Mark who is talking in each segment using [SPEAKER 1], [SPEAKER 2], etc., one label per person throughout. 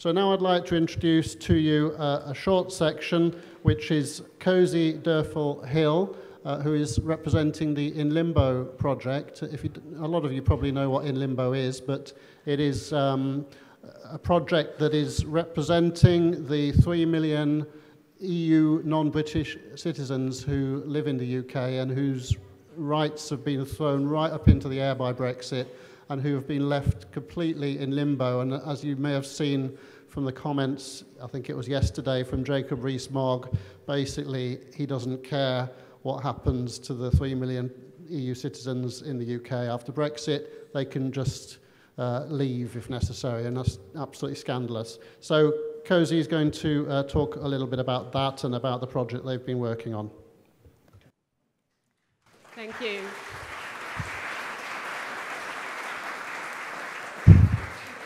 [SPEAKER 1] So now I'd like to introduce to you a short section which is Cosi Doerfel Hill, who is representing the In Limbo project. A lot of you probably know what In Limbo is, but it is a project that is representing the 3 million EU non-British citizens who live in the UK and whose rights have been thrown right up into the air by Brexit and who have been left completely in limbo. And as you may have seen from the comments, I think it was yesterday, from Jacob Rees-Mogg, basically he doesn't care what happens to the 3 million EU citizens in the UK after Brexit. They can just leave if necessary, and that's absolutely scandalous. So Cosi is going to talk a little bit about that and about the project they've been working on.
[SPEAKER 2] Thank you.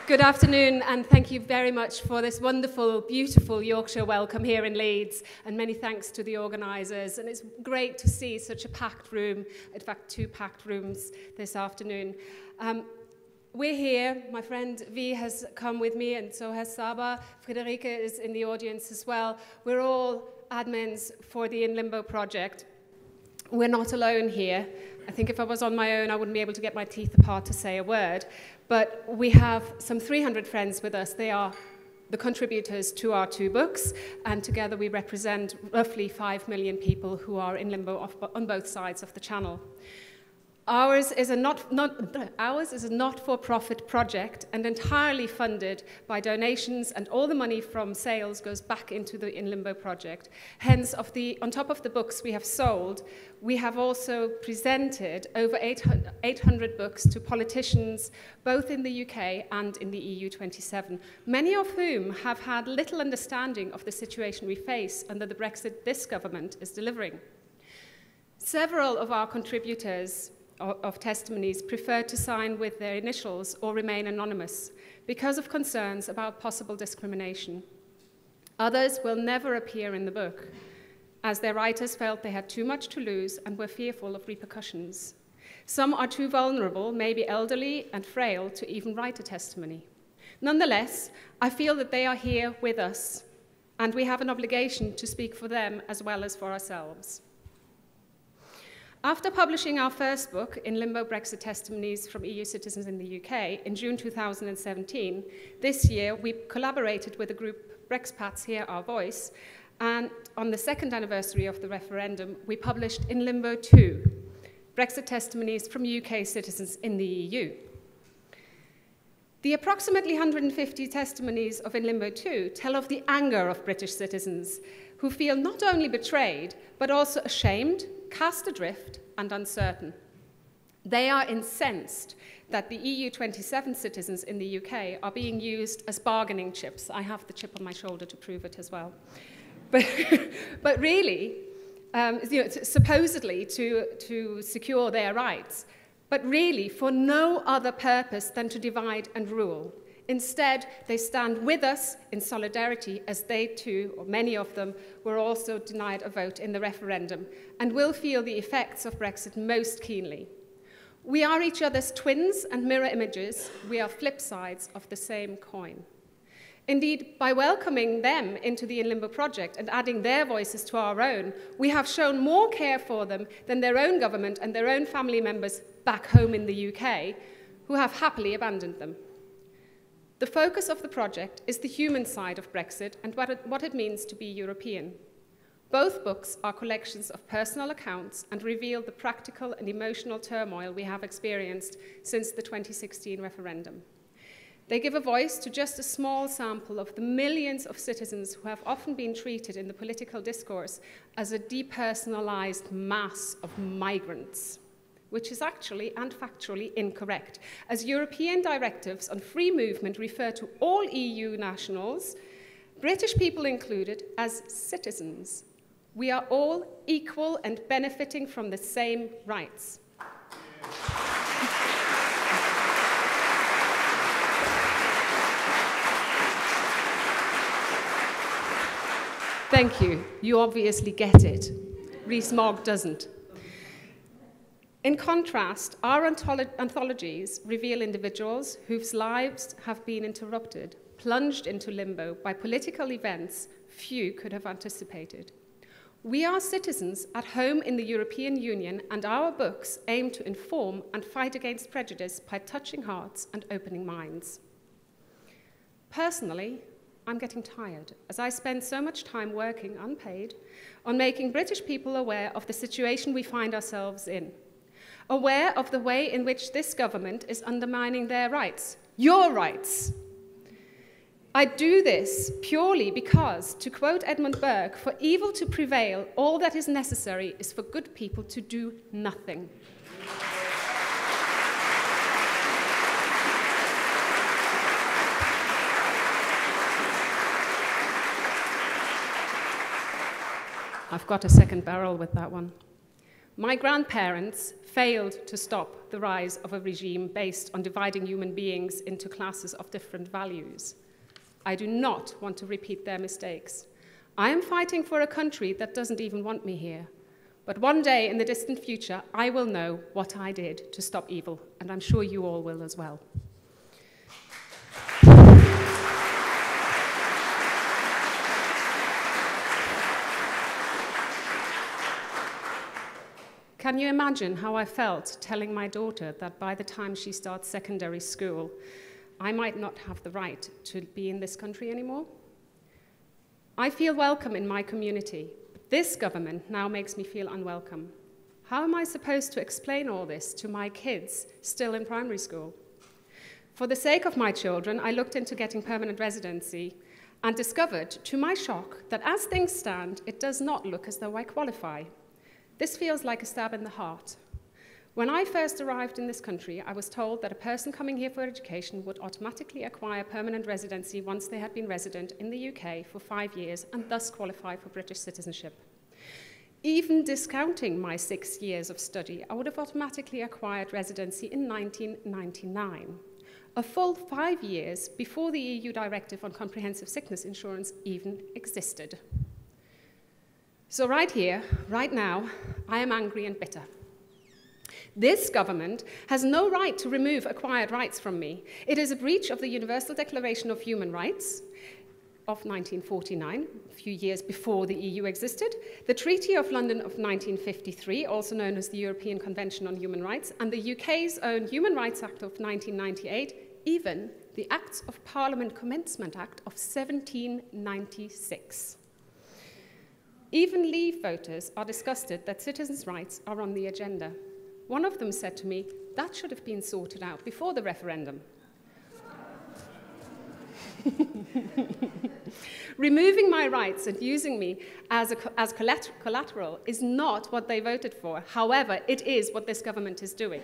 [SPEAKER 2] Good afternoon, and thank you very much for this wonderful, beautiful Yorkshire welcome here in Leeds, and many thanks to the organisers. And it's great to see such a packed room, in fact 2 packed rooms this afternoon. We're here, my friend V has come with me, and so has Saba. Friederike is in the audience as well. We're all admins for the In Limbo project. We're not alone here. I think if I was on my own, I wouldn't be able to get my teeth apart to say a word. But we have some 300 friends with us. They are the contributors to our 2 books, and together we represent roughly 5 million people who are in limbo on both sides of the channel. Ours is a not-for-profit project and entirely funded by donations, and all the money from sales goes back into the In Limbo project. Hence, on top of the books we have sold, we have also presented over 800 books to politicians, both in the UK and in the EU 27, many of whom have had little understanding of the situation we face under the Brexit this government is delivering. Several of our contributors of testimonies prefer to sign with their initials or remain anonymous because of concerns about possible discrimination. Others will never appear in the book, as their writers felt they had too much to lose and were fearful of repercussions. Some are too vulnerable, maybe elderly and frail, to even write a testimony. Nonetheless, I feel that they are here with us, and we have an obligation to speak for them as well as for ourselves. After publishing our first book, In Limbo: Brexit Testimonies from EU Citizens in the UK, in June 2017, this year we collaborated with the group Brexpats Hear Our Voice, and on the 2nd anniversary of the referendum, we published In Limbo 2, Brexit Testimonies from UK Citizens in the EU. The approximately 150 testimonies of In Limbo 2 tell of the anger of British citizens who feel not only betrayed, but also ashamed, cast adrift, and uncertain. They are incensed that the EU 27 citizens in the UK are being used as bargaining chips. I have the chip on my shoulder to prove it as well. But really, supposedly to secure their rights, but really for no other purpose than to divide and rule. Instead, they stand with us in solidarity, as they too, or many of them, were also denied a vote in the referendum and will feel the effects of Brexit most keenly. We are each other's twins and mirror images. We are flip sides of the same coin. Indeed, by welcoming them into the In Limbo project and adding their voices to our own, we have shown more care for them than their own government and their own family members back home in the UK, who have happily abandoned them. The focus of the project is the human side of Brexit and what it means to be European. Both books are collections of personal accounts and reveal the practical and emotional turmoil we have experienced since the 2016 referendum. They give a voice to just a small sample of the millions of citizens who have often been treated in the political discourse as a depersonalized mass of migrants, which is actually and factually incorrect, as European directives on free movement refer to all EU nationals, British people included, as citizens. We are all equal and benefiting from the same rights. Thank you. You obviously get it. Rees-Mogg doesn't. In contrast, our anthologies reveal individuals whose lives have been interrupted plunged into limbo by political events few could have anticipated. We are citizens at home in the European Union, and our books aim to inform and fight against prejudice by touching hearts and opening minds. Personally, I'm getting tired, as I spend so much time working, unpaid, on making British people aware of the situation we find ourselves in, aware of the way in which this government is undermining their rights, your rights. I do this purely because, to quote Edmund Burke, for evil to prevail, all that is necessary is for good people to do nothing. I've got a second barrel with that one. My grandparents failed to stop the rise of a regime based on dividing human beings into classes of different values. I do not want to repeat their mistakes. I am fighting for a country that doesn't even want me here. But one day in the distant future, I will know what I did to stop evil, and I'm sure you all will as well. Can you imagine how I felt telling my daughter that by the time she starts secondary school, I might not have the right to be in this country anymore? I feel welcome in my community, but this government now makes me feel unwelcome. How am I supposed to explain all this to my kids still in primary school? For the sake of my children, I looked into getting permanent residency and discovered, to my shock, that as things stand, it does not look as though I qualify. This feels like a stab in the heart. When I first arrived in this country, I was told that a person coming here for education would automatically acquire permanent residency once they had been resident in the UK for 5 years and thus qualify for British citizenship. Even discounting my 6 years of study, I would have automatically acquired residency in 1999, a full 5 years before the EU Directive on Comprehensive Sickness Insurance even existed. So right here, right now, I am angry and bitter. This government has no right to remove acquired rights from me. It is a breach of the Universal Declaration of Human Rights of 1949, a few years before the EU existed, the Treaty of London of 1953, also known as the European Convention on Human Rights, and the UK's own Human Rights Act of 1998, even the Acts of Parliament Commencement Act of 1796. Even Leave voters are disgusted that citizens' rights are on the agenda. One of them said to me, that should have been sorted out before the referendum. Removing my rights and using me as collateral is not what they voted for. However, it is what this government is doing.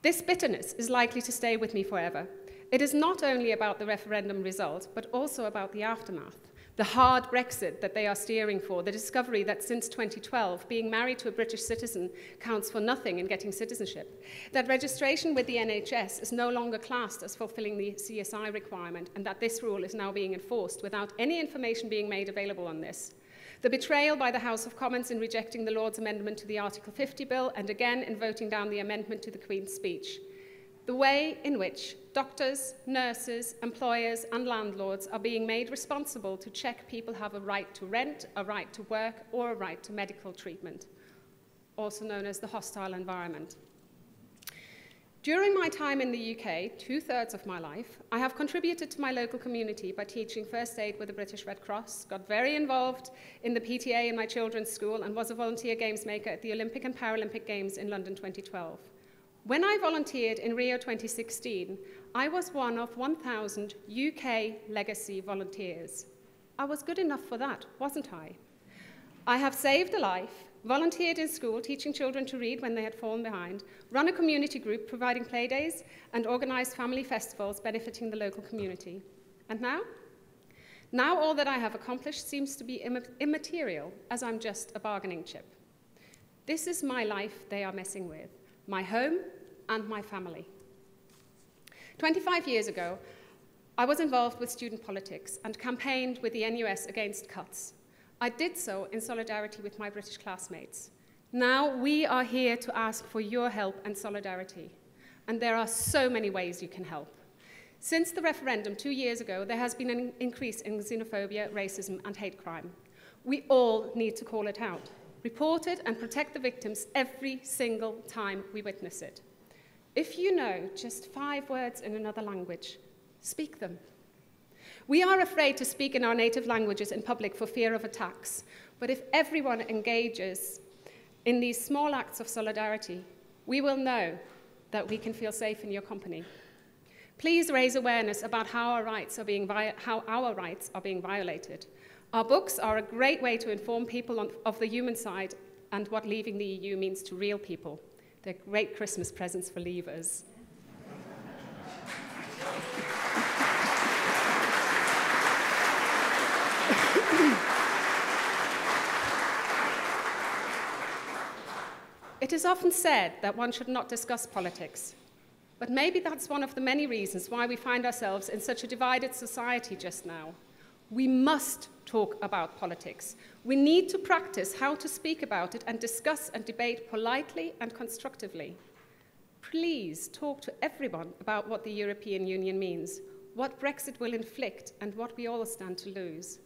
[SPEAKER 2] This bitterness is likely to stay with me forever. It is not only about the referendum result, but also about the aftermath. The hard Brexit that they are steering for, the discovery that since 2012, being married to a British citizen counts for nothing in getting citizenship, that registration with the NHS is no longer classed as fulfilling the CSI requirement, and that this rule is now being enforced without any information being made available on this. The betrayal by the House of Commons in rejecting the Lord's amendment to the Article 50 bill, and again in voting down the amendment to the Queen's speech. The way in which doctors, nurses, employers, and landlords are being made responsible to check people have a right to rent, a right to work, or a right to medical treatment, also known as the hostile environment. During my time in the UK, 2/3 of my life, I have contributed to my local community by teaching first aid with the British Red Cross, got very involved in the PTA in my children's school, and was a volunteer games maker at the Olympic and Paralympic Games in London 2012. When I volunteered in Rio 2016, I was one of 1,000 UK legacy volunteers. I was good enough for that, wasn't I? I have saved a life, volunteered in school teaching children to read when they had fallen behind, run a community group providing play days, and organised family festivals benefiting the local community. And now? Now all that I have accomplished seems to be immaterial, as I'm just a bargaining chip. This is my life they are messing with. My home, and my family. 25 years ago, I was involved with student politics and campaigned with the NUS against cuts. I did so in solidarity with my British classmates. Now we are here to ask for your help and solidarity. And there are so many ways you can help. Since the referendum 2 years ago, there has been an increase in xenophobia, racism, and hate crime. We all need to call it out, report it, and protect the victims every single time we witness it. If you know just 5 words in another language, speak them. We are afraid to speak in our native languages in public for fear of attacks, but if everyone engages in these small acts of solidarity, we will know that we can feel safe in your company. Please raise awareness about how our rights are being violated. Our books are a great way to inform people of the human side and what leaving the EU means to real people. They're great Christmas presents for leavers. It is often said that one should not discuss politics, but maybe that's one of the many reasons why we find ourselves in such a divided society just now. We must talk about politics. We need to practice how to speak about it and discuss and debate politely and constructively. Please talk to everyone about what the European Union means, what Brexit will inflict, and what we all stand to lose.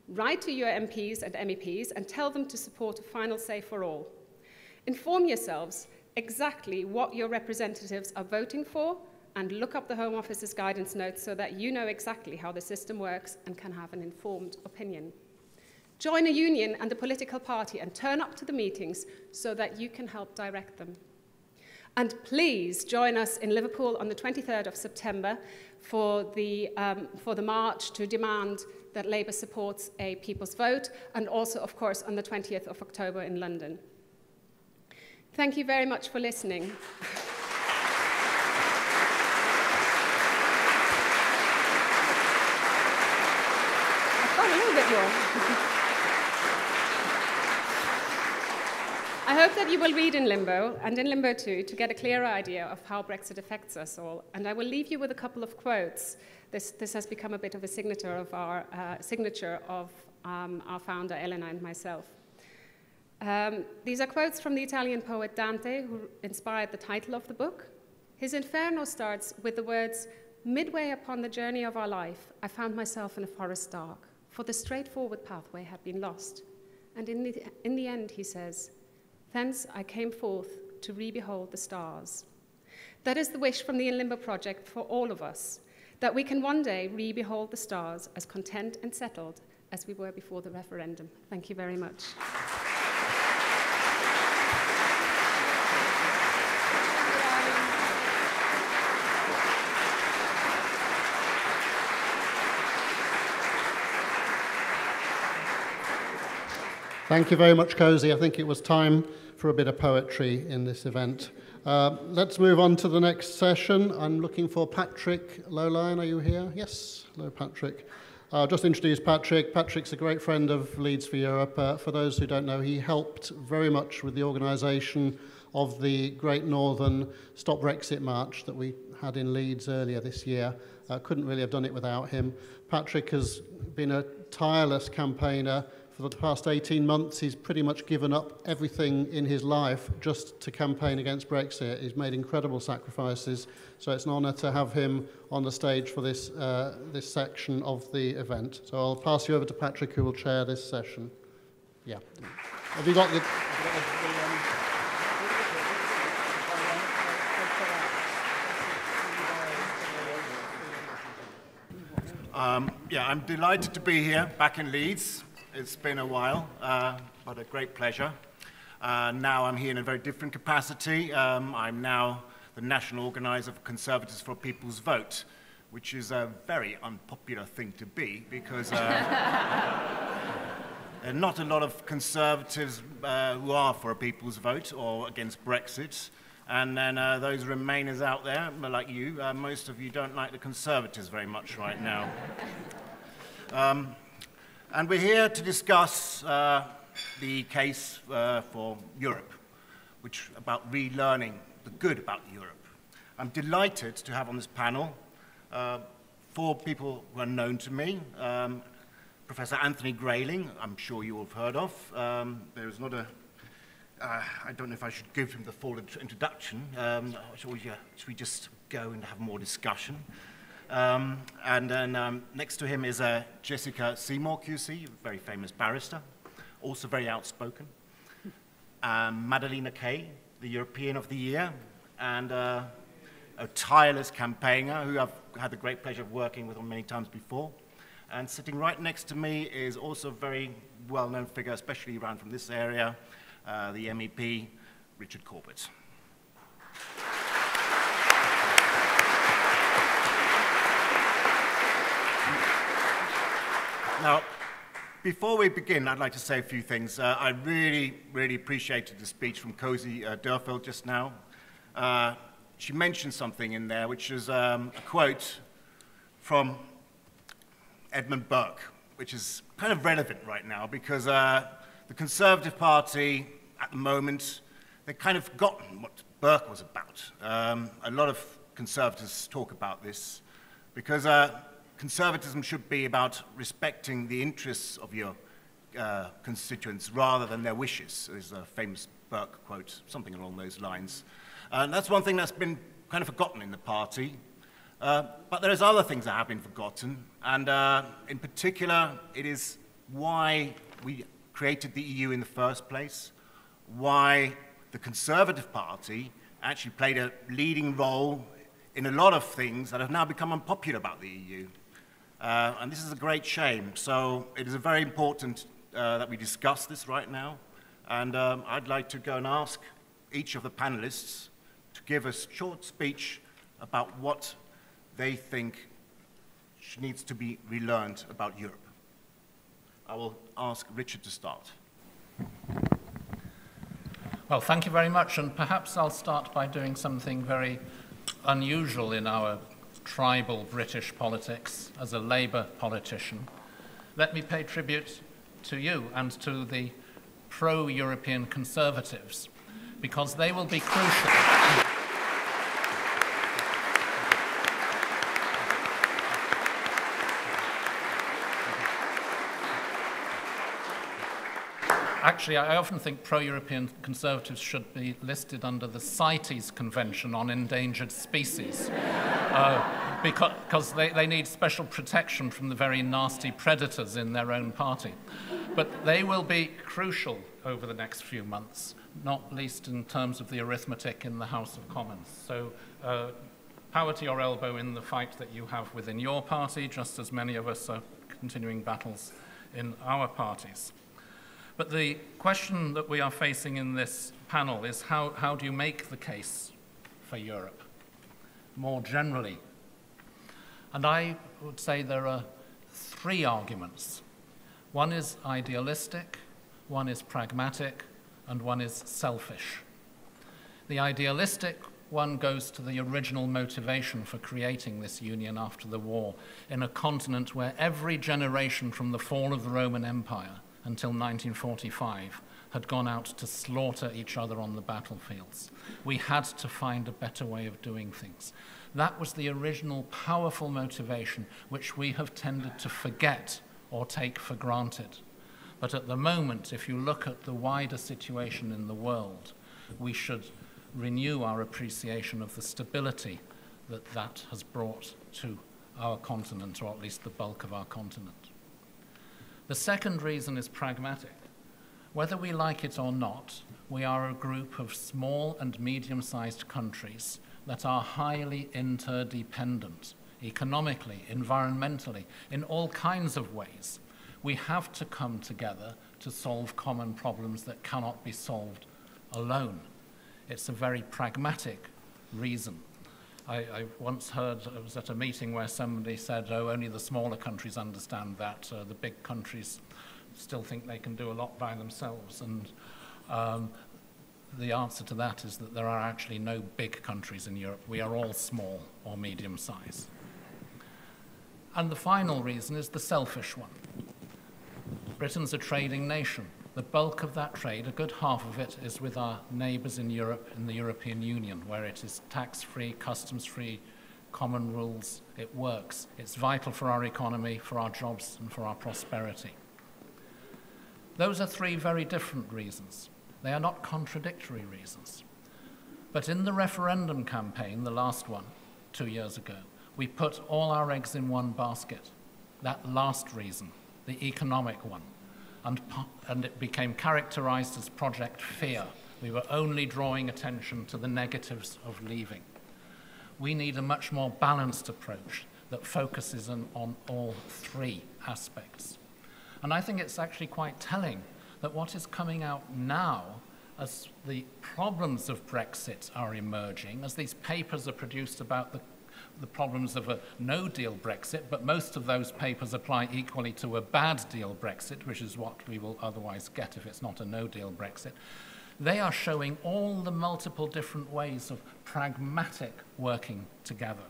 [SPEAKER 2] Write to your MPs and MEPs and tell them to support a final say for all. Inform yourselves exactly what your representatives are voting for, and look up the Home Office's guidance notes so that you know exactly how the system works and can have an informed opinion. Join a union and a political party and turn up to the meetings so that you can help direct them. And please join us in Liverpool on the 23rd of September for the march to demand that Labour supports a people's vote, and also, of course, on the 20th of October in London. Thank you very much for listening. I hope that you will read in Limbo, and in Limbo too, to get a clearer idea of how Brexit affects us all. And I will leave you with a couple of quotes. This has become a bit of a signature of our founder, Elena, and myself. These are quotes from the Italian poet Dante, who inspired the title of the book. His Inferno starts with the words, "Midway upon the journey of our life, I found myself in a forest dark, for the straightforward pathway had been lost. And in the end," he says, "thence I came forth to re-behold the stars." That is the wish from the In Limbo project for all of us, that we can one day re-behold the stars as content and settled as we were before the referendum. Thank you very much.
[SPEAKER 1] Thank you very much, Cosi. I think it was time for a bit of poetry in this event. Let's move on to the next session. I'm looking for Patrick Lohlein. Are you here? Yes. Hello, Patrick. Just introduce Patrick. Patrick's a great friend of Leeds for Europe. For those who don't know, he helped very much with the organisation of the Great Northern Stop Brexit March that we had in Leeds earlier this year. Couldn't really have done it without him. Patrick has been a tireless campaigner. For the past 18 months, he's pretty much given up everything in his life just to campaign against Brexit. He's made incredible sacrifices, so it's an honour to have him on the stage for this section of the event. So I'll pass you over to Patrick, who will chair this session. Yeah. Have you got the...
[SPEAKER 3] I'm delighted to be here, back in Leeds. It's been a while, but a great pleasure. Now I'm here in a very different capacity. I'm now the national organizer for Conservatives for a People's Vote, which is a very unpopular thing to be, because there are not a lot of Conservatives who are for a People's Vote or against Brexit. And then those Remainers out there, like you, most of you don't like the Conservatives very much right now. And we're here to discuss the case for Europe, about relearning the good about Europe. I'm delighted to have on this panel 4 people who are known to me. Professor Anthony Grayling, I'm sure you all have heard of. There's not a... I don't know if I should give him the full introduction. Should we just go and have more discussion? And then next to him is Jessica Simor, QC, a very famous barrister, also very outspoken. Madeleina, the European of the Year, and a tireless campaigner who I've had the great pleasure of working with on many times before. And sitting right next to me is also a very well-known figure, especially around from this area, the MEP, Richard Corbett. Now, before we begin, I'd like to say a few things. I really appreciated the speech from Cosi Doerfel just now. She mentioned something in there, which is a quote from Edmund Burke, which is kind of relevant right now because the Conservative Party, at the moment, they've kind of forgotten what Burke was about. A lot of Conservatives talk about this because conservatism should be about respecting the interests of your constituents rather than their wishes. There's a famous Burke quote, something along those lines. And that's one thing that's been kind of forgotten in the party. But there's other things that have been forgotten. And in particular, it is why we created the EU in the first place, why the Conservative Party actually played a leading role in a lot of things that have now become unpopular about the EU. And this is a great shame. So it is very important that we discuss this right now. And I'd like to go and ask each of the panelists to give a short speech about what they think needs to be relearned about Europe. I will ask Richard to start.
[SPEAKER 4] Well, thank you very much. And perhaps I'll start by doing something very unusual in our tribal British politics as a Labour politician. Let me pay tribute to you and to the pro-European Conservatives, because they will be crucial. Actually, I often think pro-European Conservatives should be listed under the CITES Convention on Endangered Species, because they need special protection from the very nasty predators in their own party. But they will be crucial over the next few months, not least in terms of the arithmetic in the House of Commons. So power to your elbow in the fight that you have within your party, just as many of us are continuing battles in our parties. But the question that we are facing in this panel is how do you make the case for Europe more generally? And I would say there are three arguments. One is idealistic, one is pragmatic, and one is selfish. The idealistic one goes to the original motivation for creating this union after the war in a continent where every generation from the fall of the Roman Empire until 1945 had gone out to slaughter each other on the battlefields. We had to find a better way of doing things. That was the original powerful motivation which we have tended to forget or take for granted. But at the moment, if you look at the wider situation in the world, we should renew our appreciation of the stability that that has brought to our continent, or at least the bulk of our continent. The second reason is pragmatic. Whether we like it or not, we are a group of small and medium-sized countries that are highly interdependent, economically, environmentally, in all kinds of ways. We have to come together to solve common problems that cannot be solved alone. It's a very pragmatic reason. I once heard, I was at a meeting where somebody said, oh, only the smaller countries understand that. The big countries still think they can do a lot by themselves. And the answer to that is that there are actually no big countries in Europe. We are all small or medium size. And the final reason is the selfish one. Britain's a trading nation. The bulk of that trade, a good half of it, is with our neighbours in Europe, in the European Union, where it is tax-free, customs-free, common rules. It works. It's vital for our economy, for our jobs, and for our prosperity. Those are three very different reasons. They are not contradictory reasons. But in the referendum campaign, the last one, 2 years ago, We put all our eggs in one basket. That last reason, the economic one, and it became characterized as Project Fear. We were only drawing attention to the negatives of leaving. We need a much more balanced approach that focuses on all three aspects. And I think it's actually quite telling that what is coming out now as the problems of Brexit are emerging, as these papers are produced about the problems of a no-deal Brexit, but most of those papers apply equally to a bad deal Brexit, which is what we will otherwise get if it's not a no-deal Brexit. They are showing all the multiple different ways of pragmatic working together,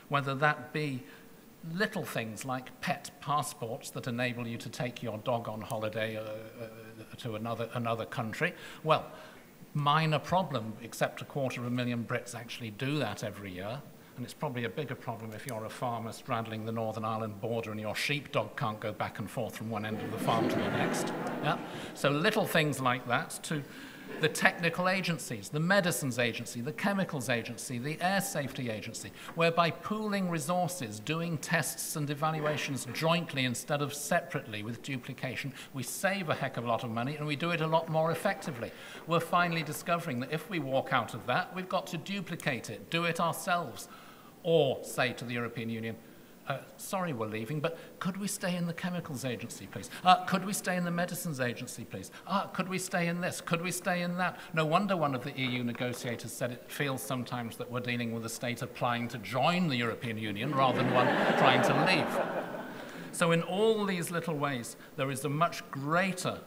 [SPEAKER 4] whether that be little things like pet passports that enable you to take your dog on holiday to another country. Well, minor problem, except 250,000 Brits actually do that every year. And it's probably a bigger problem if you're a farmer straddling the Northern Ireland border and your sheepdog can't go back and forth from one end of the farm to the next. Yeah? So little things like that, to the technical agencies, the medicines agency, the chemicals agency, the air safety agency, whereby pooling resources, doing tests and evaluations jointly instead of separately with duplication, we save a heck of a lot of money and we do it a lot more effectively. We're finally discovering that if we walk out of that, we've got to duplicate it, do it ourselves, or say to the European Union, sorry we're leaving, but could we stay in the chemicals agency, please? Could we stay in the medicines agency, please? Could we stay in this? Could we stay in that? No wonder one of the EU negotiators said it feels sometimes that we're dealing with a state applying to join the European Union rather than one trying to leave. So in all these little ways, there is a much greater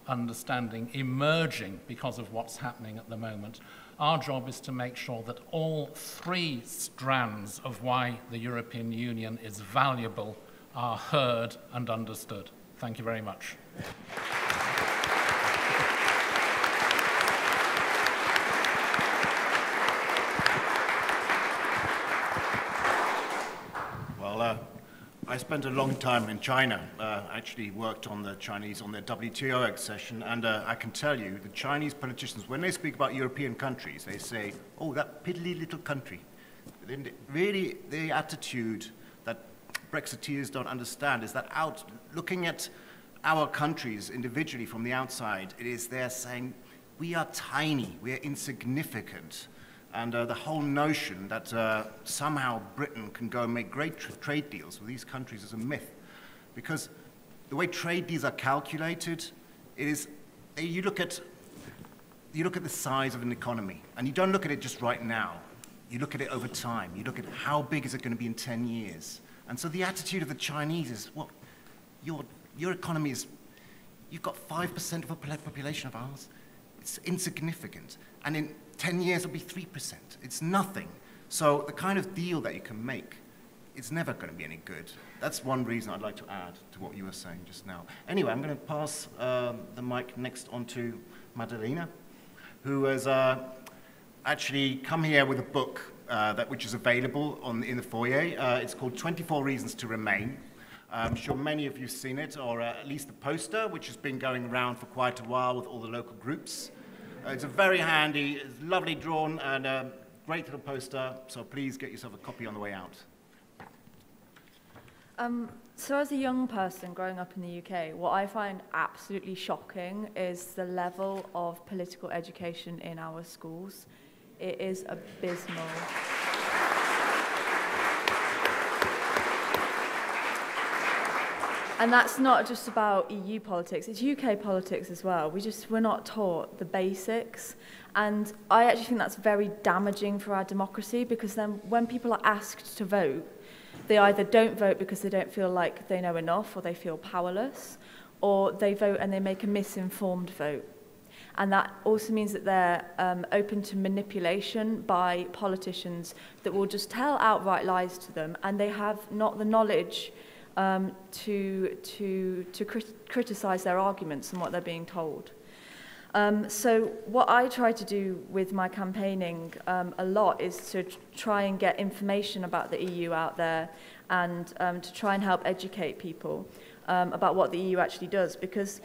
[SPEAKER 4] understanding emerging because of what's happening at the moment. Our job is to make sure that all three strands of why the European Union is valuable are heard and understood. Thank you very much.
[SPEAKER 3] Well, I spent a long time in China, actually worked on the Chinese on their WTO accession, and I can tell you, the Chinese politicians, when they speak about European countries, they say, oh, that piddly little country. Really, the attitude that Brexiteers don't understand is that looking at our countries individually from the outside, it is they're saying, we are tiny, we are insignificant. And the whole notion that somehow Britain can go and make great trade deals with these countries is a myth. Because the way trade deals are calculated, it is, you look at the size of an economy, and you don't look at it just right now. You look at it over time. You look at how big is it going to be in 10 years. And so the attitude of the Chinese is, well, your economy is, you've got 5% of a population of ours. It's insignificant. And in 10 years, it'll be 3%. It's nothing. So the kind of deal that you can make, it's never going to be any good. That's one reason I'd like to add to what you were saying just now. Anyway, I'm going to pass the mic next on to Madeleina, who has actually come here with a book which is available in the foyer. It's called 24 Reasons to Remain. I'm sure many of you have seen it, or at least the poster, which has been going around for quite a while with all the local groups. It's a very handy, it's lovely drawn, and a great little poster, so please get yourself a copy on the way out.
[SPEAKER 5] So as a young person growing up in the UK, what I find absolutely shocking is the level of political education in our schools. It is abysmal. And that's not just about EU politics, it's UK politics as well. We're not taught the basics. And I actually think that's very damaging for our democracy, because then when people are asked to vote, they either don't vote because they don't feel like they know enough or they feel powerless, or they vote and they make a misinformed vote. And that also means that they're open to manipulation by politicians that will just tell outright lies to them, and they have not the knowledge to criticise their arguments and what they're being told. So what I try to do with my campaigning a lot is to try and get information about the EU out there, and to try and help educate people about what the EU actually does. Because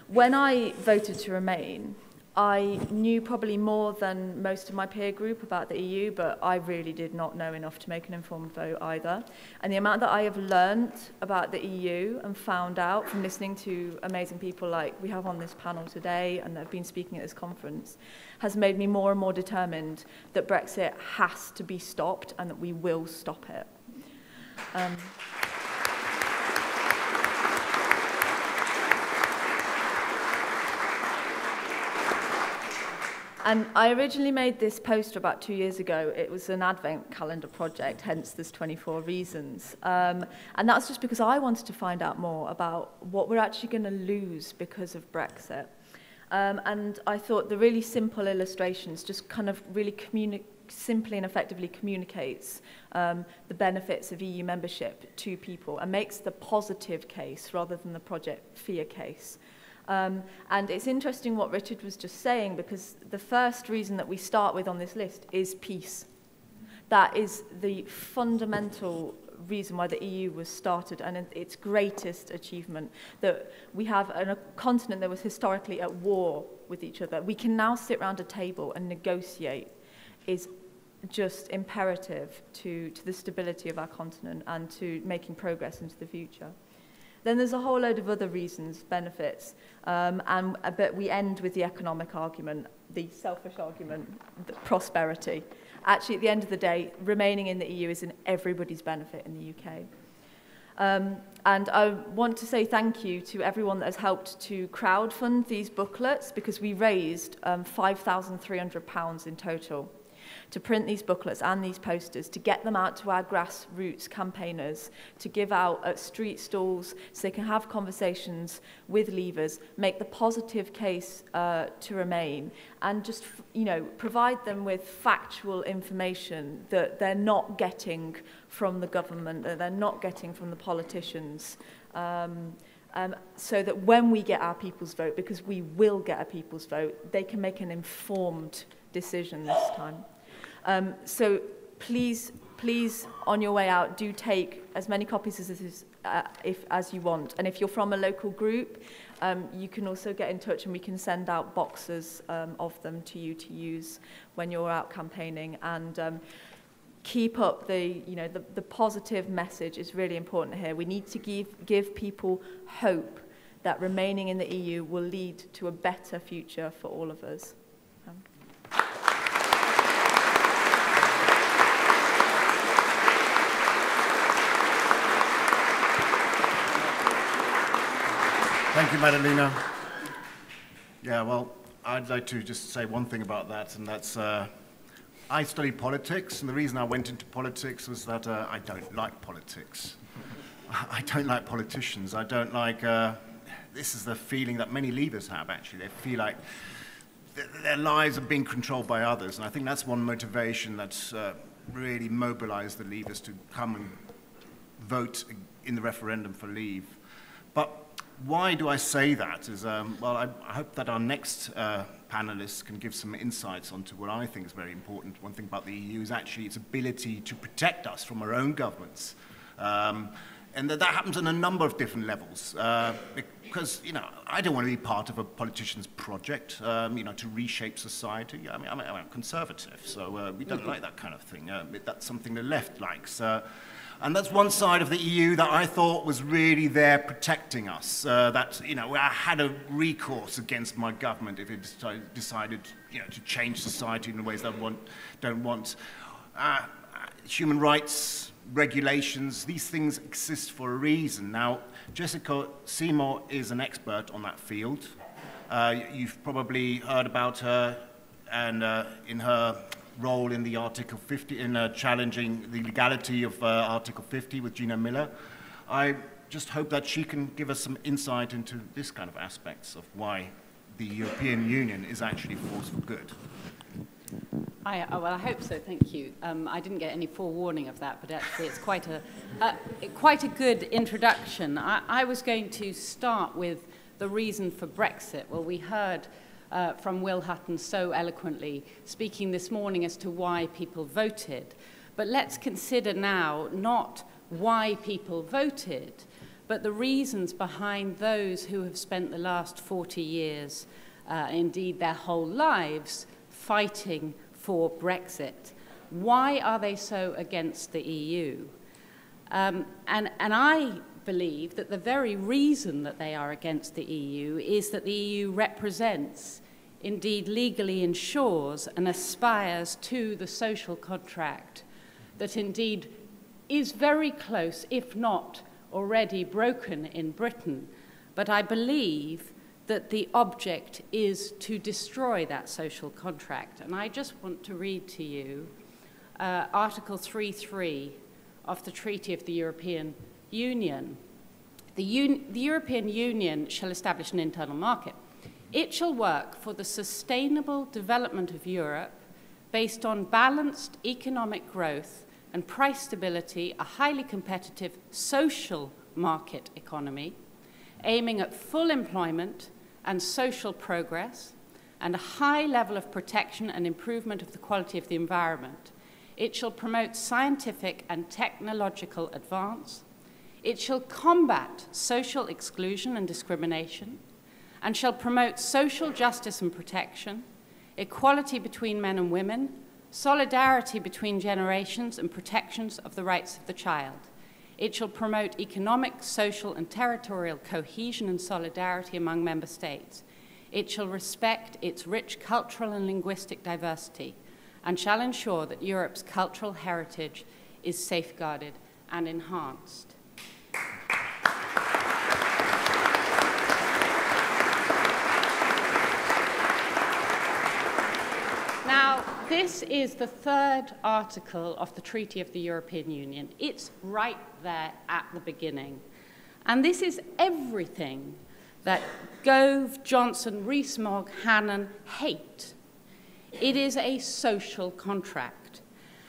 [SPEAKER 5] when I voted to remain, I knew probably more than most of my peer group about the EU, but I really did not know enough to make an informed vote either. And the amount that I have learnt about the EU and found out from listening to amazing people like we have on this panel today and that have been speaking at this conference has made me more and more determined that Brexit has to be stopped and that we will stop it. And I originally made this poster about 2 years ago. It was an advent calendar project, hence there's 24 reasons. And that's just because I wanted to find out more about what we're actually going to lose because of Brexit. And I thought the really simple illustrations just kind of really simply and effectively communicates the benefits of EU membership to people and makes the positive case rather than the project fear case. And it's interesting what Richard was just saying, because the first reason that we start with on this list is peace. That is the fundamental reason why the EU was started and its greatest achievement, that we have a continent that was historically at war with each other. We can now sit around a table and negotiate is just imperative to the stability of our continent and to making progress into the future. Then there's a whole load of other reasons, benefits, but we end with the economic argument, the selfish argument, the prosperity. Actually, at the end of the day, remaining in the EU is in everybody's benefit in the UK. And I want to say thank you to everyone that has helped to crowdfund these booklets, because we raised £5,300 in total to print these booklets and these posters, to get them out to our grassroots campaigners, to give out at street stalls so they can have conversations with leavers, make the positive case to remain, and just, you know, provide them with factual information that they're not getting from the government, that they're not getting from the politicians. So that when we get our people's vote, because we will get a people's vote, they can make an informed decision this time. So please, on your way out, do take as many copies as you want. And if you're from a local group, you can also get in touch and we can send out boxes of them to you to use when you're out campaigning. And keep up the positive message is really important here. We need to give people hope that remaining in the EU will lead to a better future for all of us.
[SPEAKER 3] Thank you, Madeleina. Yeah, well, I'd like to just say one thing about that, and that's I studied politics, and the reason I went into politics was that I don't like politics. I don't like politicians. I don't like, this is the feeling that many leavers have, actually. They feel like their lives are being controlled by others, and I think that's one motivation that's really mobilized the leavers to come and vote in the referendum for leave. But why do I say that? Is, well, I hope that our next panelists can give some insights onto what I think is very important. One thing about the EU is actually its ability to protect us from our own governments. And that happens on a number of different levels. Because, you know, I don't want to be part of a politician's project, you know, to reshape society. I mean, I'm a conservative, so we don't like that kind of thing. That's something the left likes. And that's one side of the EU that I thought was really there protecting us, that, you know, I had a recourse against my government if it decided, you know, to change society in ways that I don't want. Human rights, regulations, these things exist for a reason. Now, Jessica Simor is an expert on that field. You've probably heard about her and in her role in the Article 50, in challenging the legality of Article 50 with Gina Miller. I just hope that she can give us some insight into this kind of aspects of why the European Union is actually a force for good.
[SPEAKER 6] Well, I hope so, thank you. I didn't get any forewarning of that, but actually it's quite a good introduction. I was going to start with the reason for Brexit. Well, we heard from Will Hutton so eloquently speaking this morning as to why people voted. But let's consider now not why people voted, but the reasons behind those who have spent the last 40 years indeed their whole lives, fighting for Brexit. Why are they so against the EU? And I believe that the very reason that they are against the EU is that the EU represents, indeed legally ensures and aspires to the social contract that indeed is very close, if not already broken in Britain. But I believe that the object is to destroy that social contract. And I just want to read to you Article 3.3 of the Treaty of the European Union. The European Union shall establish an internal market. It shall work for the sustainable development of Europe based on balanced economic growth and price stability, a highly competitive social market economy, aiming at full employment and social progress, and a high level of protection and improvement of the quality of the environment. It shall promote scientific and technological advance. It shall combat social exclusion and discrimination, and shall promote social justice and protection, equality between men and women, solidarity between generations, and protections of the rights of the child. It shall promote economic, social, and territorial cohesion and solidarity among member states. It shall respect its rich cultural and linguistic diversity, and shall ensure that Europe's cultural heritage is safeguarded and enhanced. Now, this is the third article of the Treaty of the European Union. It's right there at the beginning. And this is everything that Gove, Johnson, Rees-Mogg, Hannan hate. It is a social contract.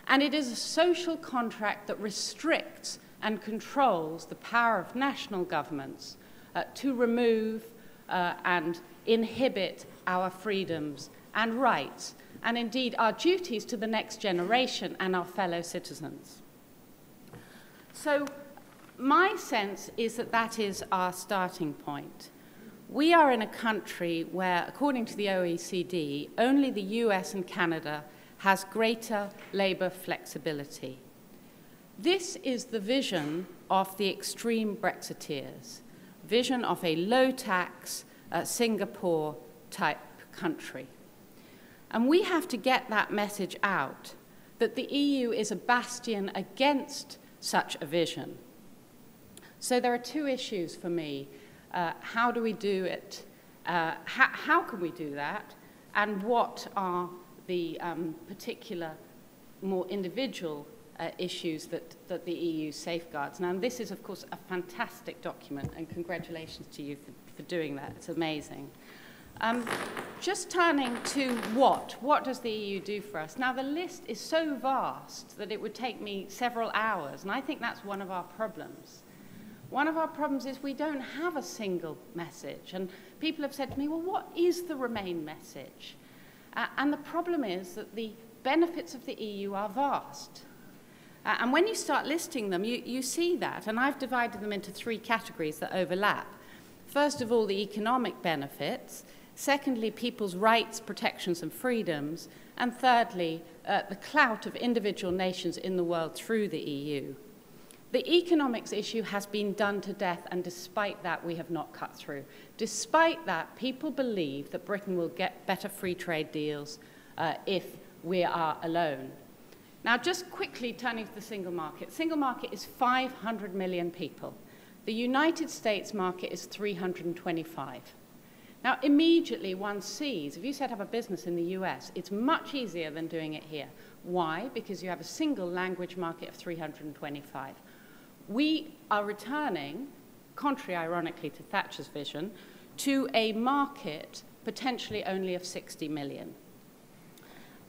[SPEAKER 6] And it is a social contract that restricts and controls the power of national governments to remove and inhibit our freedoms and rights, and indeed our duties to the next generation and our fellow citizens. So my sense is that that is our starting point. We are in a country where, according to the OECD, only the US and Canada has greater labour flexibility. This is the vision of the extreme Brexiteers, vision of a low-tax Singapore-type country. And we have to get that message out, that the EU is a bastion against such a vision. So there are two issues for me. How do we do it? How can we do that? And what are the particular, more individual issues that the EU safeguards? Now, this is, of course, a fantastic document, and congratulations to you for doing that. It's amazing. Just turning to what does the EU do for us? Now, the list is so vast that it would take me several hours, and I think that's one of our problems. One of our problems is we don't have a single message, and people have said to me, well, what is the Remain message? And the problem is that the benefits of the EU are vast. And when you start listing them, you see that, and I've divided them into three categories that overlap. First of all, the economic benefits. Secondly, people's rights, protections, and freedoms. And thirdly, the clout of individual nations in the world through the EU. The economics issue has been done to death, and despite that, we have not cut through. Despite that, people believe that Britain will get better free trade deals if we are alone. Now, just quickly turning to the single market. Single market is 500 million people. The United States market is 325. Now, immediately one sees, if you set up a business in the US, it's much easier than doing it here. Why? Because you have a single language market of 325. We are returning, contrary ironically to Thatcher's vision, to a market potentially only of 60 million.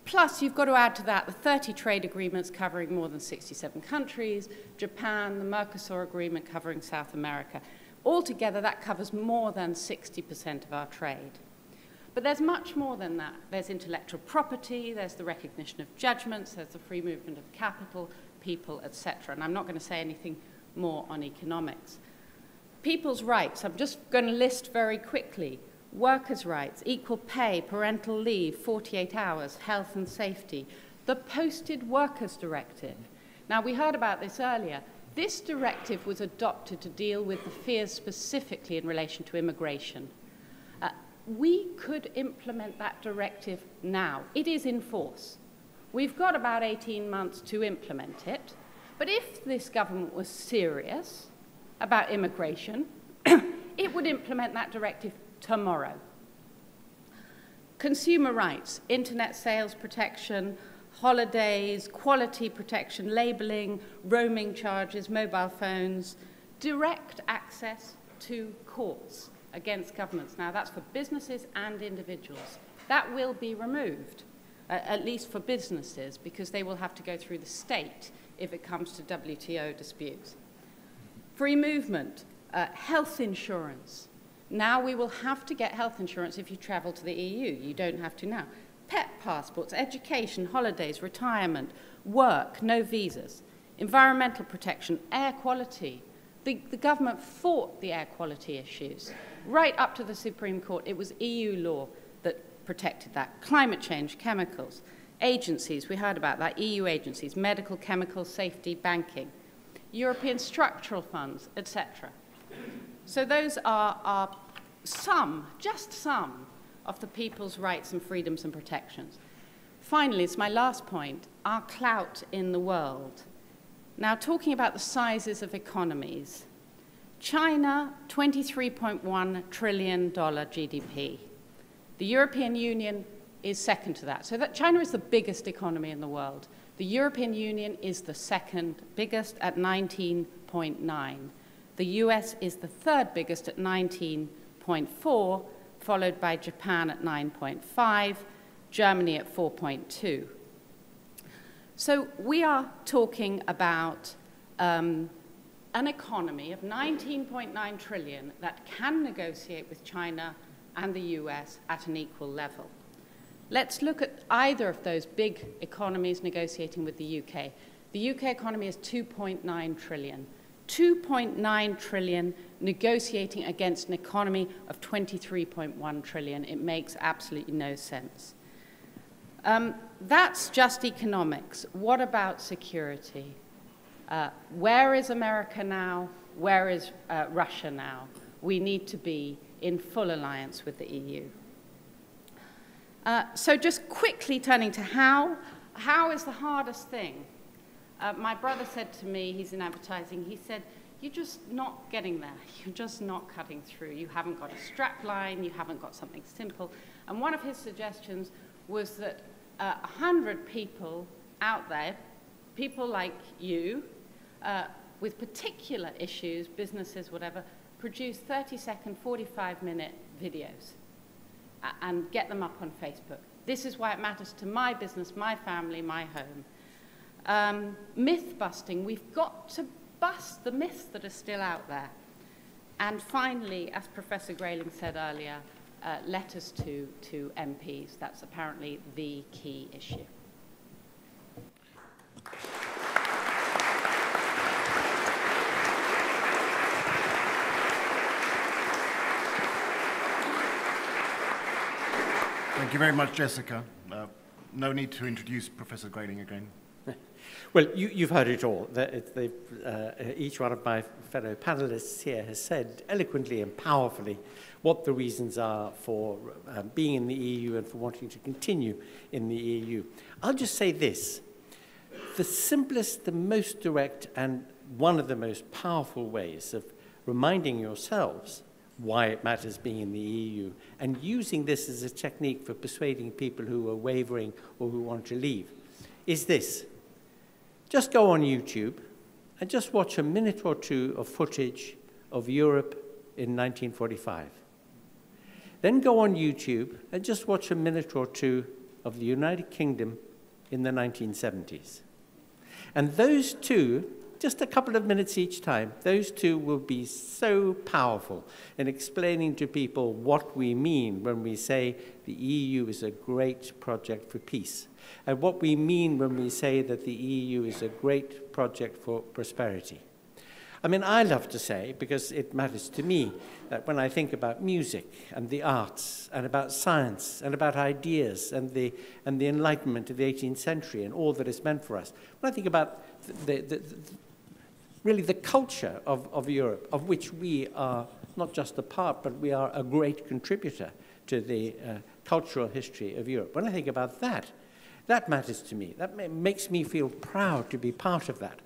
[SPEAKER 6] Plus, you've got to add to that the 30 trade agreements covering more than 67 countries, Japan, the Mercosur agreement covering South America. Altogether, that covers more than 60% of our trade. But there's much more than that. There's intellectual property, there's the recognition of judgments, there's the free movement of capital, people, etc. And I'm not going to say anything more on economics. People's rights, I'm just going to list very quickly. workers' rights, equal pay, parental leave, 48 hours, health and safety, the Posted Workers Directive. Now, we heard about this earlier. This directive was adopted to deal with the fears specifically in relation to immigration. We could implement that directive now. It is in force. We've got about 18 months to implement it. But if this government was serious about immigration, it would implement that directive tomorrow. Consumer rights, internet sales protection, holidays, quality protection, labelling, roaming charges, mobile phones, direct access to courts against governments. Now, that's for businesses and individuals. That will be removed, at least for businesses, because they will have to go through the state if it comes to WTO disputes. Free movement, health insurance. Now we will have to get health insurance if you travel to the EU. You don't have to now. Pet passports, education, holidays, retirement, work, no visas, environmental protection, air quality. The government fought the air quality issues. Right up to the Supreme Court, it was EU law that protected that. Climate change, chemicals, agencies, we heard about that, EU agencies, medical, chemical, safety, banking, European structural funds, etc. So those are some, just some, of the people's rights and freedoms and protections. Finally, it's my last point, our clout in the world. Now, talking about the sizes of economies, China, $23.1 trillion GDP. The European Union is second to that. So that China is the biggest economy in the world. The European Union is the second biggest at 19.9. The US is the third biggest at 19.4, followed by Japan at 9.5, Germany at 4.2. So we are talking about an economy of 19.9 trillion that can negotiate with China and the US at an equal level. Let's look at either of those big economies negotiating with the UK. The UK economy is 2.9 trillion. 2.9 trillion negotiating against an economy of 23.1 trillion. It makes absolutely no sense. That's just economics. What about security? Where is America now? Where is Russia now? We need to be in full alliance with the EU. So just quickly turning to how is the hardest thing? My brother said to me, he's in advertising, he said, you're just not getting there. You're just not cutting through. You haven't got a strap line. You haven't got something simple. And one of his suggestions was that 100 people out there, people like you, with particular issues, businesses, whatever, produce 30-second, 45-minute videos and get them up on Facebook. This is why it matters to my business, my family, my home. Myth-busting. We've got to bust the myths that are still out there. And finally, as Professor Grayling said earlier, letters to MPs. That's apparently the key issue.
[SPEAKER 3] Thank you very much, Jessica. No need to introduce Professor Grayling again.
[SPEAKER 7] Well, you've heard it all. Each one of my fellow panelists here has said eloquently and powerfully what the reasons are for being in the EU and for wanting to continue in the EU. I'll just say this. The simplest, the most direct, and one of the most powerful ways of reminding yourselves why it matters being in the EU and using this as a technique for persuading people who are wavering or who want to leave is this. Just go on YouTube and just watch a minute or two of footage of Europe in 1945. Then go on YouTube and just watch a minute or two of the United Kingdom in the 1970s. And those two, just a couple of minutes each time, those two will be so powerful in explaining to people what we mean when we say the EU is a great project for peace, and what we mean when we say that the EU is a great project for prosperity. I mean, I love to say, because it matters to me, that when I think about music and the arts and about science and about ideas and the Enlightenment of the 18th century and all that it's meant for us, when I think about really the culture of Europe, of which we are not just a part, but we are a great contributor to the cultural history of Europe. When I think about that, that matters to me. That makes me feel proud to be part of that.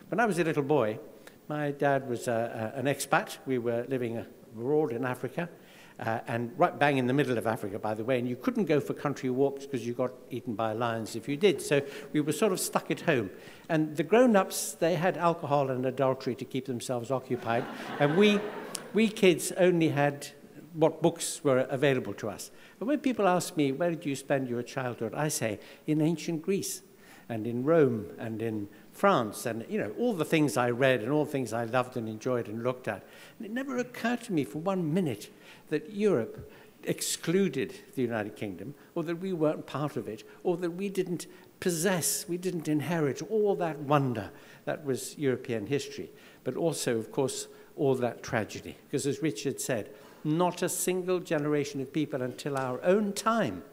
[SPEAKER 7] When I was a little boy, my dad was an expat. We were living abroad in Africa, and right bang in the middle of Africa, by the way, and you couldn't go for country walks because you got eaten by lions if you did. So we were sort of stuck at home. And the grown-ups, they had alcohol and adultery to keep themselves occupied, and we kids only had what books were available to us. But when people ask me, where did you spend your childhood, I say, in ancient Greece, and in Rome, and in France, and all the things I read and all the things I loved and enjoyed and looked at. And it never occurred to me for 1 minute that Europe excluded the United Kingdom, or that we weren't part of it, or that we didn't possess, we didn't inherit all that wonder that was European history, but also, of course, all that tragedy. Because as Richard said, not a single generation of people until our own time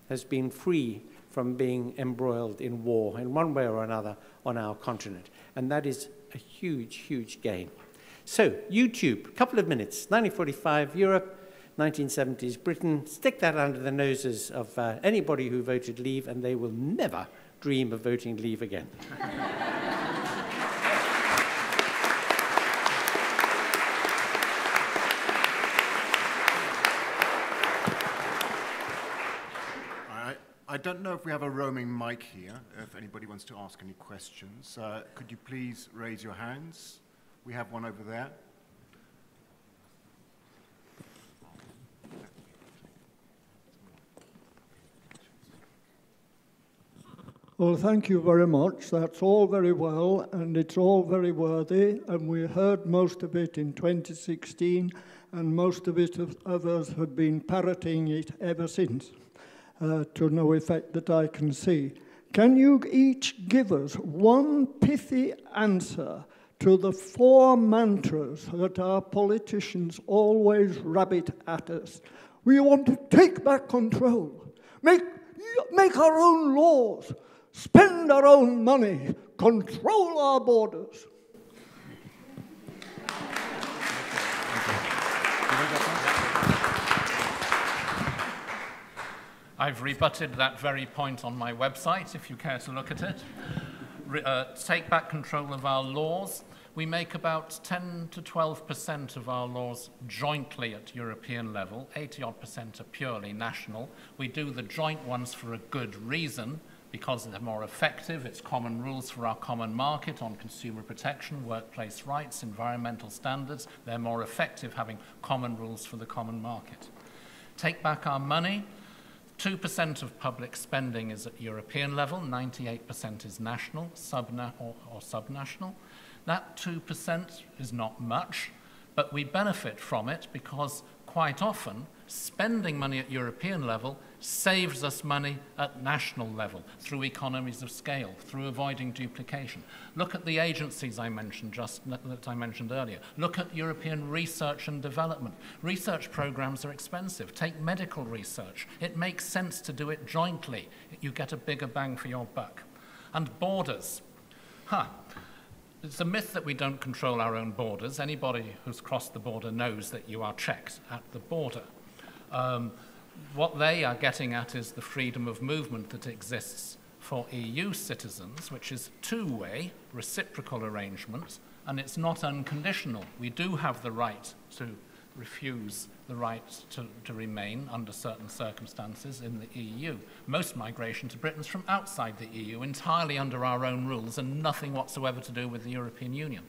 [SPEAKER 7] has been free from being embroiled in war in one way or another on our continent. And that is a huge, huge gain. So, YouTube, a couple of minutes, 1945 Europe, 1970s Britain. Stick that under the noses of anybody who voted Leave, and they will never dream of voting Leave again.
[SPEAKER 3] I don't know if we have a roaming mic here, if anybody wants to ask any questions. Could you please raise your hands? We have one over there.
[SPEAKER 8] Well, thank you very much. That's all very well, and it's all very worthy, and we heard most of it in 2016, and most of it of us have been parroting it ever since. To no effect that I can see. Can you each give us one pithy answer to the 4 mantras that our politicians always rabbit at us? We want to take back control, make our own laws, spend our own money, control our borders.
[SPEAKER 4] I've rebutted that very point on my website, if you care to look at it. Take back control of our laws. We make about 10 to 12% of our laws jointly at European level. 80-odd% are purely national. We do the joint ones for a good reason, because they're more effective. It's common rules for our common market on consumer protection, workplace rights, environmental standards. They're more effective having common rules for the common market. Take back our money. 2% of public spending is at European level, 98% is national, or subnational. That 2% is not much, but we benefit from it because quite often spending money at European level saves us money at national level through economies of scale, through avoiding duplication. Look at the agencies I mentioned that I mentioned earlier. Look at European research and development. Research programs are expensive. Take medical research. It makes sense to do it jointly. You get a bigger bang for your buck. And borders. It's a myth that we don't control our own borders. Anybody who's crossed the border knows that you are checked at the border. What they are getting at is the freedom of movement that exists for EU citizens, which is two-way, reciprocal arrangement, and it's not unconditional. We do have the right to refuse the right to remain under certain circumstances in the EU. Most migration to Britain is from outside the EU, entirely under our own rules and nothing whatsoever to do with the European Union.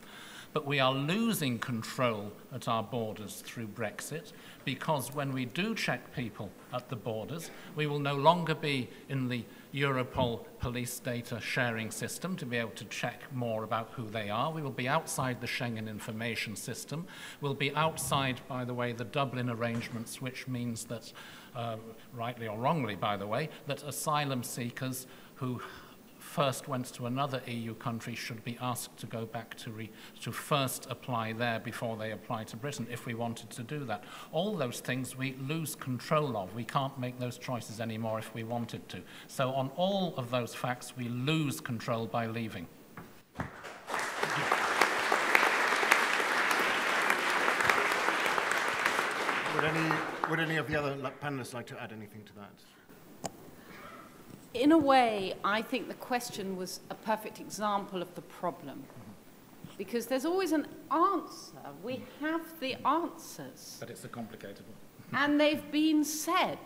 [SPEAKER 4] But we are losing control at our borders through Brexit, because when we do check people at the borders, we will no longer be in the Europol police data sharing system to be able to check more about who they are. We will be outside the Schengen information system. We'll be outside, by the way, the Dublin arrangements, which means that, rightly or wrongly, by the way, that asylum seekers who first went to another EU country should be asked to go back to first apply there before they apply to Britain, if we wanted to do that. All those things we lose control of. We can't make those choices anymore if we wanted to. So on all of those facts, we lose control by leaving.
[SPEAKER 3] Would any of the other panelists like to add anything to that?
[SPEAKER 6] In a way, I think the question was a perfect example of the problem. Because there's always an answer. We have the answers.
[SPEAKER 4] But it's a complicated one.
[SPEAKER 6] And they've been said.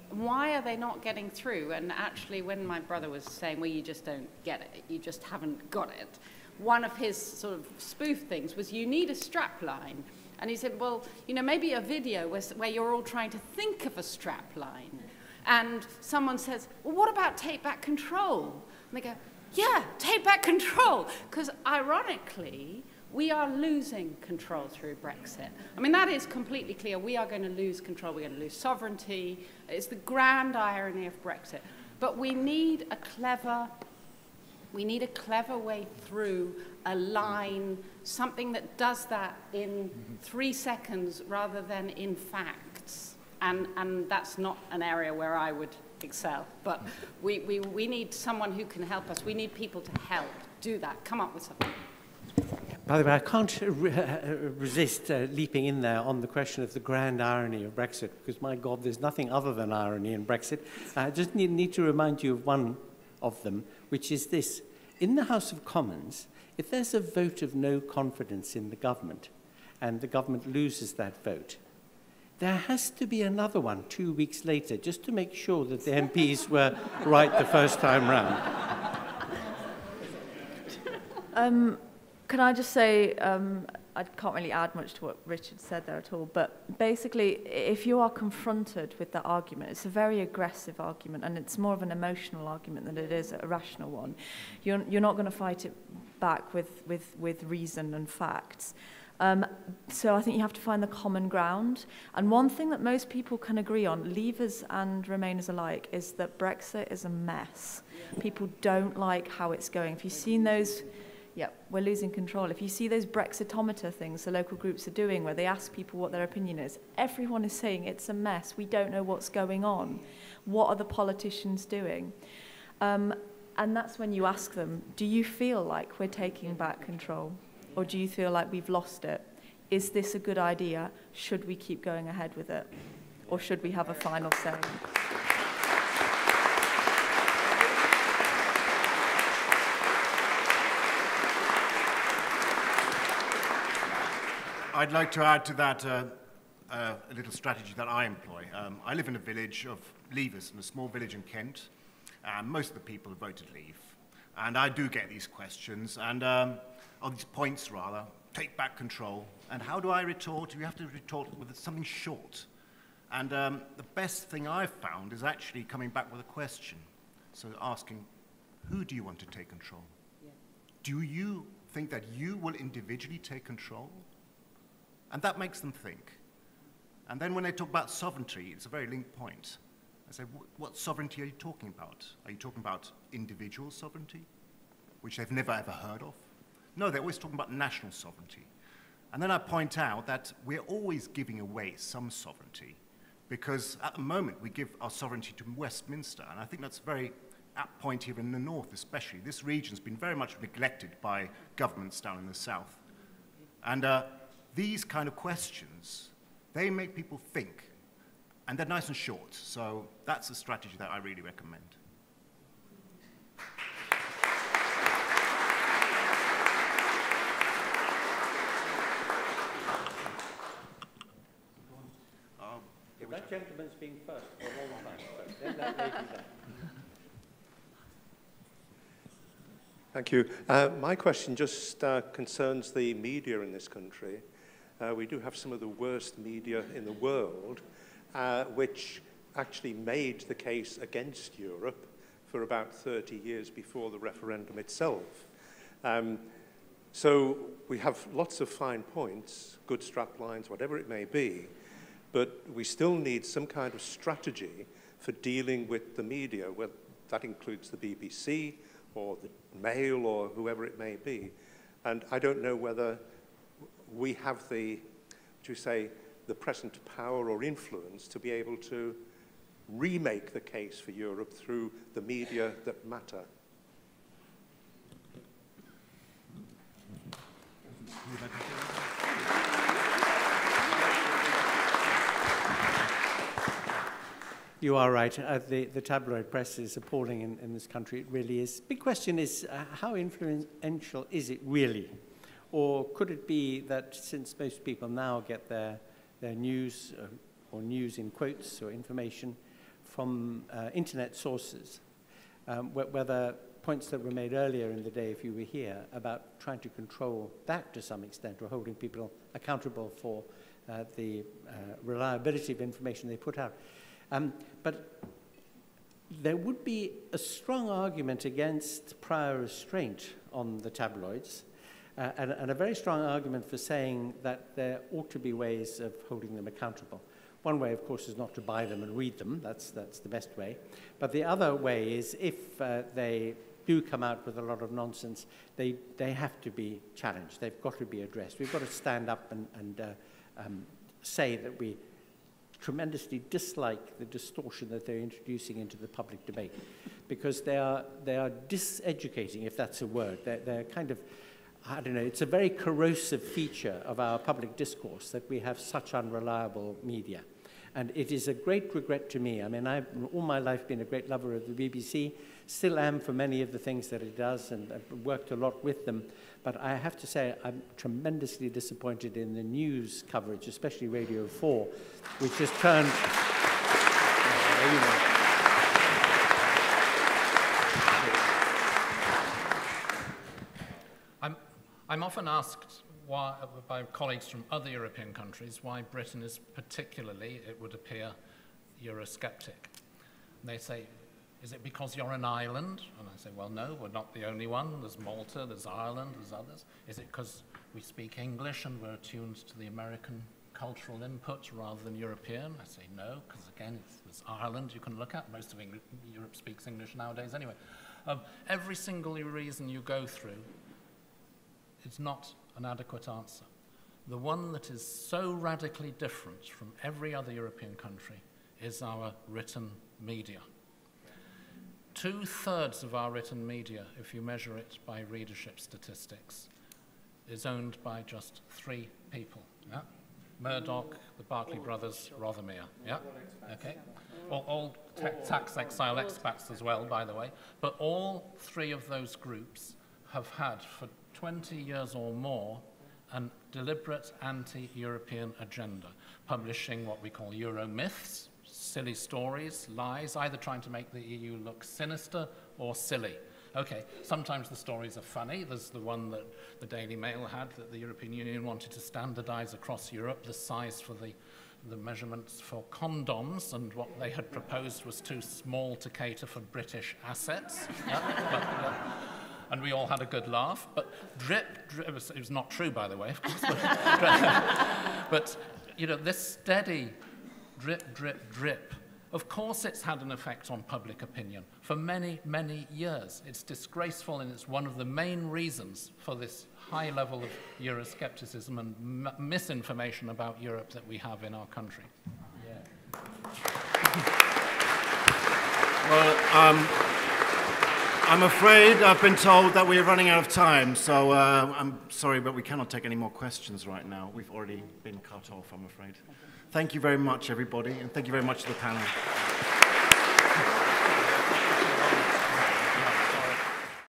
[SPEAKER 6] Why are they not getting through? And actually, when my brother was saying, well, you just don't get it, you just haven't got it, one of his sort of spoof things was, you need a strap line. And he said, well, you know, maybe a video where you're all trying to think of a strap line. And someone says, well, what about take back control? And they go, yeah, take back control. Because ironically, we are losing control through Brexit. I mean, that is completely clear. We are going to lose control. We're going to lose sovereignty. It's the grand irony of Brexit. But we need a clever way through a line, something that does that in 3 seconds rather than in facts. And that's not an area where I would excel. But we need someone who can help us. We need people to help do that. Come up with something.
[SPEAKER 7] By the way, I can't resist leaping in there on the question of the grand irony of Brexit, because, my God, there's nothing other than irony in Brexit. I just need to remind you of one of them, which is this. In the House of Commons, if there's a vote of no confidence in the government, and the government loses that vote, there has to be another one 2 weeks later, just to make sure that the MPs were right the first time round.
[SPEAKER 5] Can I just say, I can't really add much to what Richard said there at all, but basically, if you are confronted with that argument, it's a very aggressive argument, and it's more of an emotional argument than it is a rational one. You're not going to fight it back with reason and facts. So I think you have to find the common ground. And one thing that most people can agree on, Leavers and Remainers alike, is that Brexit is a mess. People don't like how it's going. If you've seen those... Yeah, we're losing control. If you see those Brexitometer things the local groups are doing where they ask people what their opinion is, everyone is saying it's a mess. We don't know what's going on. What are the politicians doing? And that's when you ask them, do you feel like we're taking back control? Or do you feel like we've lost it? Is this a good idea? Should we keep going ahead with it? Or should we have a final say?
[SPEAKER 3] I'd like to add to that a little strategy that I employ. I live in a village of Leavers, in a small village in Kent. Most of the people voted Leave. And I do get these questions, and on these points, rather, take back control. And how do I retort? You have to retort with something short. And the best thing I've found is actually coming back with a question. So asking, who do you want to take control? Yeah. Do you think that you will individually take control? And that makes them think. And then when they talk about sovereignty, it's a very linked point. I say, what sovereignty are you talking about? Are you talking about individual sovereignty, which they've never ever heard of? No, they're always talking about national sovereignty. And then I point out that we're always giving away some sovereignty, because at the moment we give our sovereignty to Westminster, and I think that's a very apt point here in the north especially. This region's been very much neglected by governments down in the south. And these kind of questions, they make people think, and they're nice and short. So that's a strategy that I really recommend.
[SPEAKER 7] That gentleman's been first for a long time, so then that lady there.
[SPEAKER 9] Thank you. My question just concerns the media in this country. We do have some of the worst media in the world, which actually made the case against Europe for about 30 years before the referendum itself. So we have lots of fine points, good strap lines, whatever it may be, but we still need some kind of strategy for dealing with the media. Well, that includes the BBC or the Mail or whoever it may be. And I don't know whether we have the present power or influence to be able to remake the case for Europe through the media that matter.
[SPEAKER 7] You are right. The tabloid press is appalling in this country. It really is. Big question is, how influential is it really? Or could it be that since most people now get their news, or news in quotes, or information from internet sources, whether points that were made earlier in the day, if you were here, about trying to control that to some extent, or holding people accountable for the reliability of information they put out. But there would be a strong argument against prior restraint on the tabloids, and a very strong argument for saying that there ought to be ways of holding them accountable. One way, of course, is not to buy them and read them. That's the best way. But the other way is if they do come out with a lot of nonsense, they have to be challenged. They've got to be addressed. We've got to stand up and say that we tremendously dislike the distortion that they're introducing into the public debate, because they are diseducating, if that's a word. They're kind of, I don't know, it's a very corrosive feature of our public discourse that we have such unreliable media. And it is a great regret to me. I mean, I've all my life been a great lover of the BBC, still am for many of the things that it does, and I've worked a lot with them. But I have to say I'm tremendously disappointed in the news coverage, especially Radio 4, which has turned...
[SPEAKER 4] I'm often asked by colleagues from other European countries why Britain is particularly, it would appear, Eurosceptic. And they say, is it because you're an island? And I say, well, no, we're not the only one. There's Malta, there's Ireland, there's others. Is it because we speak English and we're attuned to the American cultural input rather than European? I say no, because again, there's Ireland you can look at. Most of Europe speaks English nowadays anyway. Every single reason you go through, it's not an adequate answer. The one that is so radically different from every other European country is our written media. 2/3 of our written media, if you measure it by readership statistics, is owned by just 3 people. Yeah? Murdoch, the Barclay brothers, Rothermere. Yeah? Okay. All tax exile expats as well, by the way. But all 3 of those groups have had for 20 years or more a deliberate anti-European agenda, publishing what we call Euro myths, silly stories, lies, either trying to make the EU look sinister or silly. Okay, sometimes the stories are funny. There's the one that the Daily Mail had, that the European Union wanted to standardize across Europe the size for the measurements for condoms, and what they had proposed was too small to cater for British assets. And we all had a good laugh. But drip, it was not true, by the way, of course. But you know, this steady drip, drip, drip, of course it's had an effect on public opinion for many, many years. It's disgraceful, and it's one of the main reasons for this high level of Euroscepticism and misinformation about Europe that we have in our country. Yeah.
[SPEAKER 3] Well, I'm afraid I've been told that we're running out of time, so I'm sorry, but we cannot take any more questions right now. We've already been cut off, I'm afraid. Thank you very much, everybody, and thank you very much to the panel.